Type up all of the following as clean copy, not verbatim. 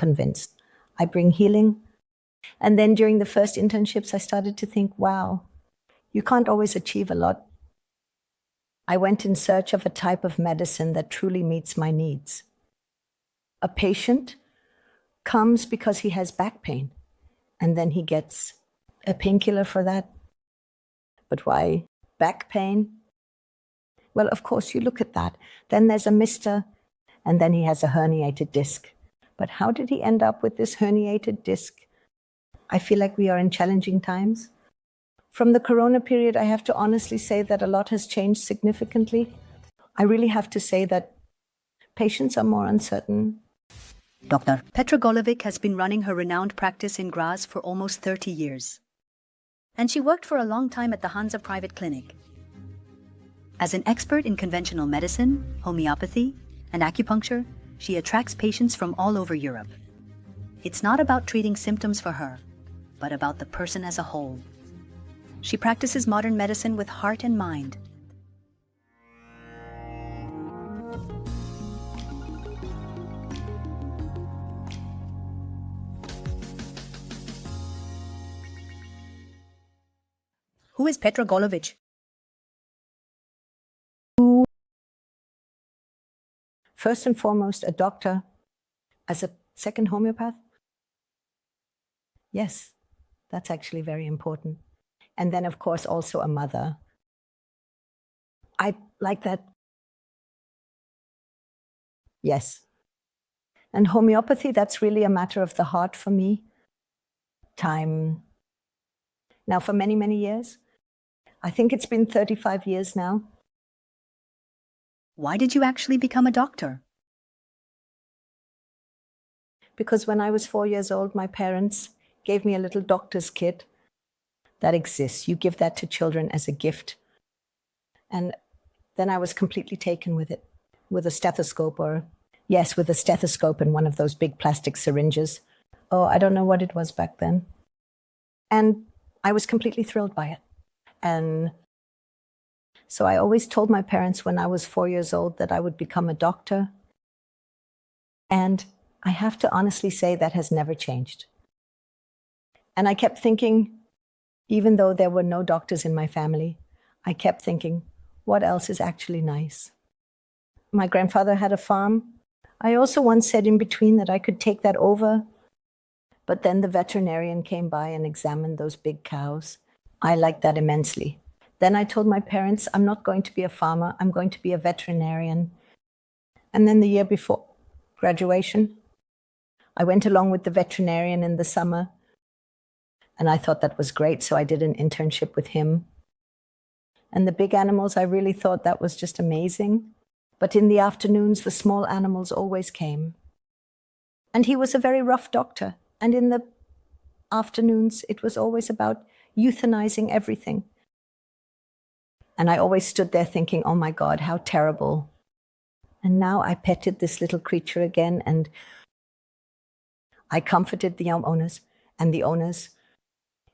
convinced. I bring healing. And then during the first internships, I started to think, wow, you can't always achieve a lot. I went in search of a type of medicine that truly meets my needs. A patient comes because he has back pain, and then he gets a painkiller for that. But why back pain? Well, of course, you look at that. Then there's a mister, and then he has a herniated disc. But how did he end up with this herniated disc? I feel like we are in challenging times. From the corona period, I have to honestly say that a lot has changed significantly. I really have to say that patients are more uncertain. Dr. Petra Golovic has been running her renowned practice in Graz for almost 30 years. And she worked for a long time at the Hansa Private Clinic. As an expert in conventional medicine, homeopathy, and acupuncture, she attracts patients from all over Europe. It's not about treating symptoms for her, but about the person as a whole. She practices modern medicine with heart and mind. Who is Petra Golovic? First and foremost, a doctor. As a second homeopath? Yes, that's actually very important. And then, of course, also a mother. I like that. Yes. And homeopathy, that's really a matter of the heart for me. Time. Now, for many, many years. I think it's been 35 years now. Why did you actually become a doctor? Because when I was 4 years old, my parents gave me a little doctor's kit that exists. You give that to children as a gift. And then I was completely taken with it, with a stethoscope with a stethoscope and one of those big plastic syringes. Oh, I don't know what it was back then. And I was completely thrilled by it. And so I always told my parents when I was 4 years old that I would become a doctor. And I have to honestly say that has never changed. And I kept thinking, even though there were no doctors in my family, I kept thinking, what else is actually nice? My grandfather had a farm. I also once said in between that I could take that over. But then the veterinarian came by and examined those big cows. I liked that immensely. Then I told my parents, I'm not going to be a farmer, I'm going to be a veterinarian. And then the year before graduation, I went along with the veterinarian in the summer. And I thought that was great, so I did an internship with him. And the big animals, I really thought that was just amazing. But in the afternoons, the small animals always came. And he was a very rough doctor. And in the afternoons, it was always about euthanizing everything. And I always stood there thinking, oh my God, how terrible. And now I petted this little creature again, and I comforted the owners and the owners.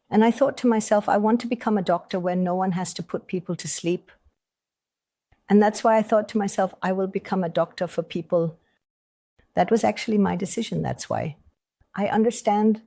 And I thought to myself, I want to become a doctor where no one has to put people to sleep. And that's why I thought to myself, I will become a doctor for people. That was actually my decision, that's why. I understand